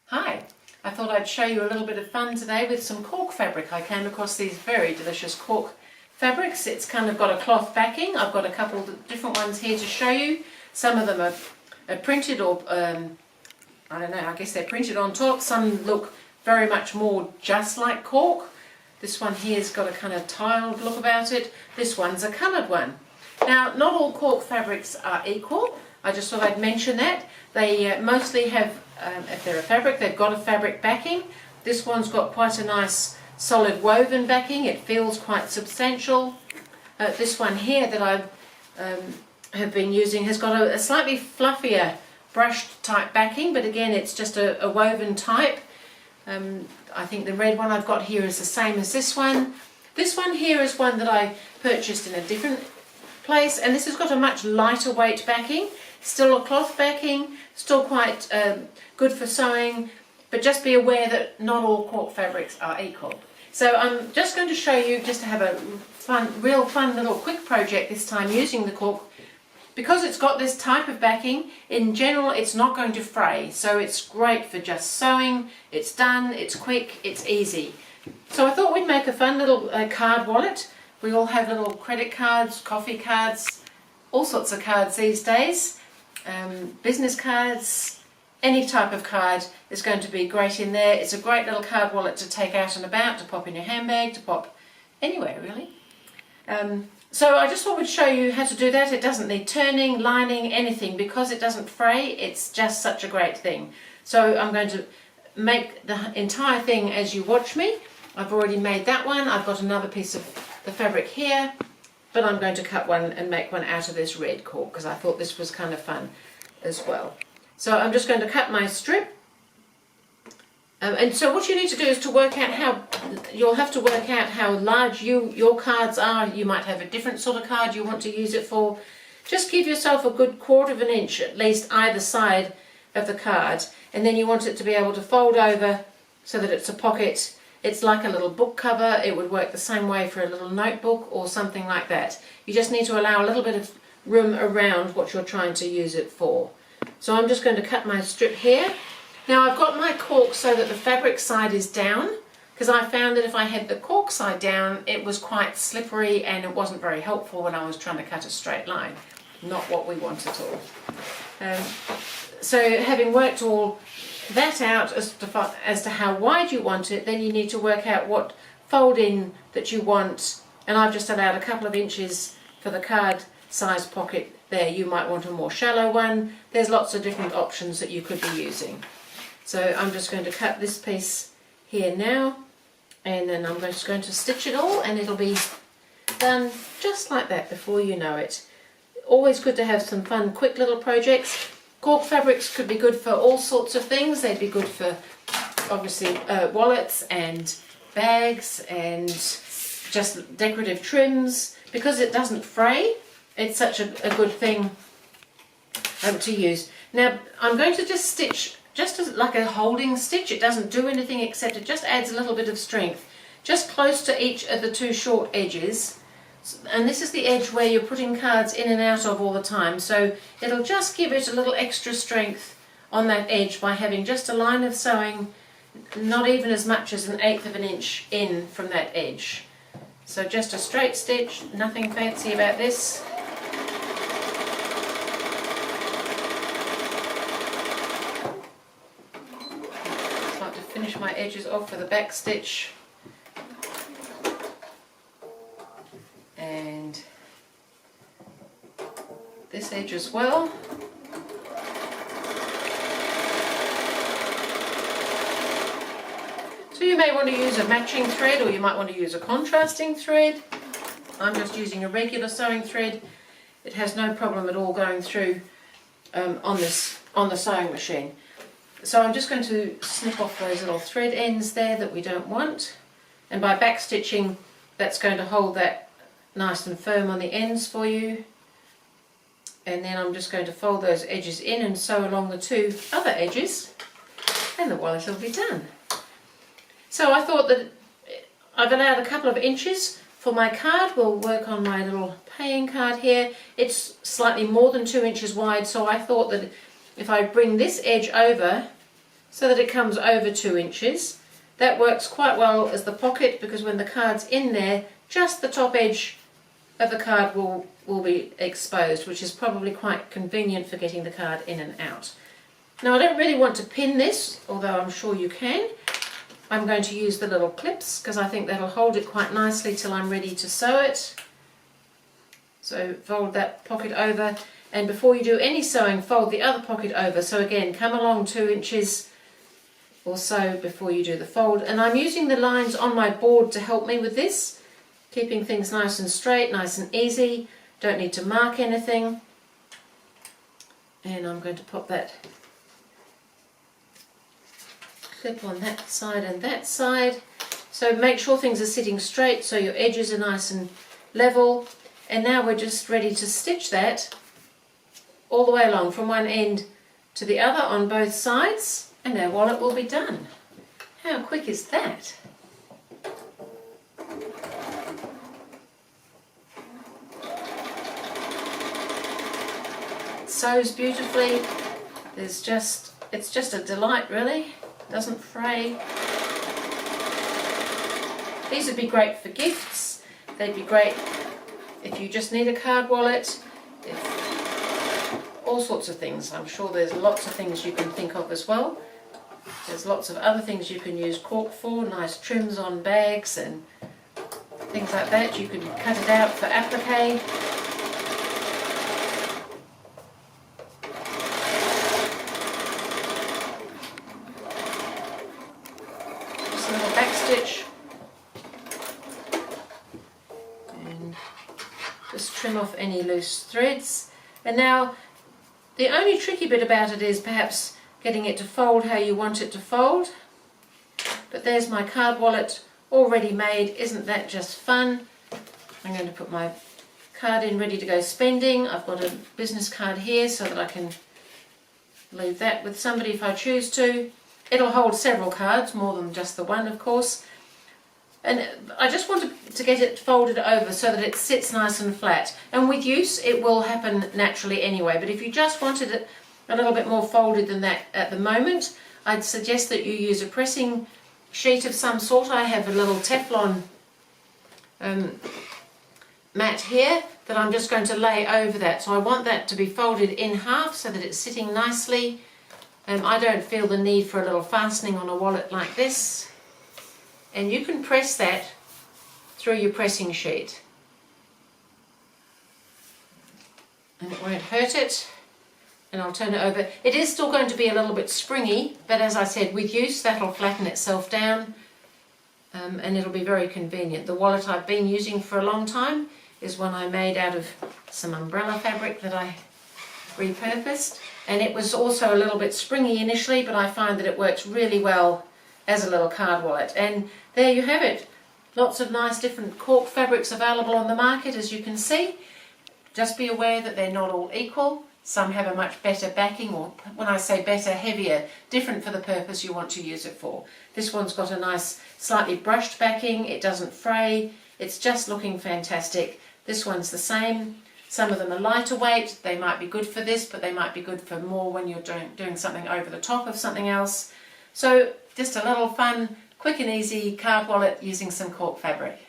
Hi, I thought I'd show you a little bit of fun today with some cork fabric. I came across these very delicious cork fabrics. It's kind of got a cloth backing. I've got a couple of different ones here to show you. Some of them are printed or, I don't know, I guess they're printed on top. Some look very much more just like cork. This one here's got a kind of tiled look about it. This one's a coloured one. Now, not all cork fabrics are equal. I just thought I'd mention that. They mostly have, if they're a fabric, they've got a fabric backing. This one's got quite a nice solid woven backing. It feels quite substantial. This one here that I have been using has got a slightly fluffier brushed type backing, but again it's just a woven type. I think the red one I've got here is the same as this one. This one here is one that I purchased in a different place, and this has got a much lighter weight backing. Still a cloth backing, still quite good for sewing, but just be aware that not all cork fabrics are equal. So I'm just going to show you, just to have a real fun little quick project this time using the cork. Because it's got this type of backing, in general it's not going to fray, so it's great for just sewing. It's done, it's quick, it's easy. So I thought we'd make a fun little card wallet. We all have little credit cards, coffee cards, all sorts of cards these days. Business cards, any type of card is going to be great in there. It's a great little card wallet to take out and about, to pop in your handbag, to pop anywhere really. So I just thought we'd show you how to do that. It doesn't need turning, lining, anything, because it doesn't fray. It's just such a great thing. So I'm going to make the entire thing as you watch me. I've already made that one. I've got another piece of the fabric here, but I'm going to cut one and make one out of this red cork because I thought this was kind of fun as well. So I'm just going to cut my strip. And so what you need to do is to work out how, you'll have to work out how large your cards are. You might have a different sort of card you want to use it for. Just give yourself a good 1/4 inch at least either side of the card, and then you want it to be able to fold over so that it's a pocket. It's like a little book cover. It would work the same way for a little notebook or something like that. You just need to allow a little bit of room around what you're trying to use it for. So I'm just going to cut my strip here. Now I've got my cork so that the fabric side is down, because I found that if I had the cork side down it was quite slippery and it wasn't very helpful when I was trying to cut a straight line. Not what we want at all. So having worked all that out as to how wide you want it, then you need to work out what fold in that you want, and I've just allowed a couple of inches for the card size pocket there. You might want a more shallow one. There's lots of different options that you could be using. So I'm just going to cut this piece here now, and then I'm just going to stitch it all, and it'll be done just like that before you know it. Always good to have some fun quick little projects. Cork fabrics could be good for all sorts of things. They'd be good for obviously wallets and bags and just decorative trims. Because it doesn't fray, it's such a good thing to use. Now I'm going to just stitch just as like a holding stitch. It doesn't do anything except it just adds a little bit of strength just close to each of the two short edges. And this is the edge where you're putting cards in and out of all the time, so it'll just give it a little extra strength on that edge by having just a line of sewing, not even as much as 1/8 inch in from that edge. So just a straight stitch, nothing fancy about this. Just like to finish my edges off with a back stitch. And this edge as well. So you may want to use a matching thread, or you might want to use a contrasting thread. I'm just using a regular sewing thread. It has no problem at all going through on the sewing machine. So I'm just going to snip off those little thread ends there that we don't want, and by back stitching that's going to hold that nice and firm on the ends for you. And then I'm just going to fold those edges in and sew along the two other edges, and the wallet will be done. So I thought that I've allowed a couple of inches for my card. We'll work on my little paying card here. It's slightly more than 2 inches wide, so I thought that if I bring this edge over so that it comes over 2 inches. That works quite well as the pocket, because when the card's in there, just the top edge of the card will be exposed, which is probably quite convenient for getting the card in and out. Now I don't really want to pin this, although I'm sure you can. I'm going to use the little clips because I think that'll hold it quite nicely till I'm ready to sew it. So fold that pocket over, and before you do any sewing, fold the other pocket over. So again, come along 2 inches or so before you do the fold. And I'm using the lines on my board to help me with this, keeping things nice and straight, nice and easy. Don't need to mark anything. And I'm going to pop that clip on that side and that side. So make sure things are sitting straight so your edges are nice and level. And now we're just ready to stitch that all the way along from one end to the other on both sides, and our wallet will be done. How quick is that? It sews beautifully. It's just a delight, really. Doesn't fray. These would be great for gifts. They'd be great if you just need a card wallet, all sorts of things. I'm sure there's lots of things you can think of as well. There's lots of other things you can use cork for, nice trims on bags and things like that. You can cut it out for applique. Just a little back stitch. And just trim off any loose threads. And now the only tricky bit about it is perhaps getting it to fold how you want it to fold. But there's my card wallet already made. Isn't that just fun? I'm going to put my card in ready to go spending. I've got a business card here so that I can leave that with somebody if I choose to. It'll hold several cards, more than just the one, of course. And I just want to get it folded over so that it sits nice and flat. And with use, it will happen naturally anyway. But if you just wanted it a little bit more folded than that at the moment, I'd suggest that you use a pressing sheet of some sort. I have a little Teflon mat here that I'm just going to lay over that. So I want that to be folded in half so that it's sitting nicely. I don't feel the need for a little fastening on a wallet like this. And you can press that through your pressing sheet. And it won't hurt it. And I'll turn it over. It is still going to be a little bit springy, but as I said, with use that'll flatten itself down, and it'll be very convenient. The wallet I've been using for a long time is one I made out of some umbrella fabric that I repurposed, and it was also a little bit springy initially, but I find that it works really well as a little card wallet. And there you have it. Lots of nice different cork fabrics available on the market, as you can see. Just be aware that they're not all equal. Some have a much better backing, or when I say better, heavier, different for the purpose you want to use it for. This one's got a nice slightly brushed backing, it doesn't fray, it's just looking fantastic. This one's the same. Some of them are lighter weight, they might be good for this, but they might be good for more when you're doing something over the top of something else. So just a little fun, quick and easy card wallet using some cork fabric.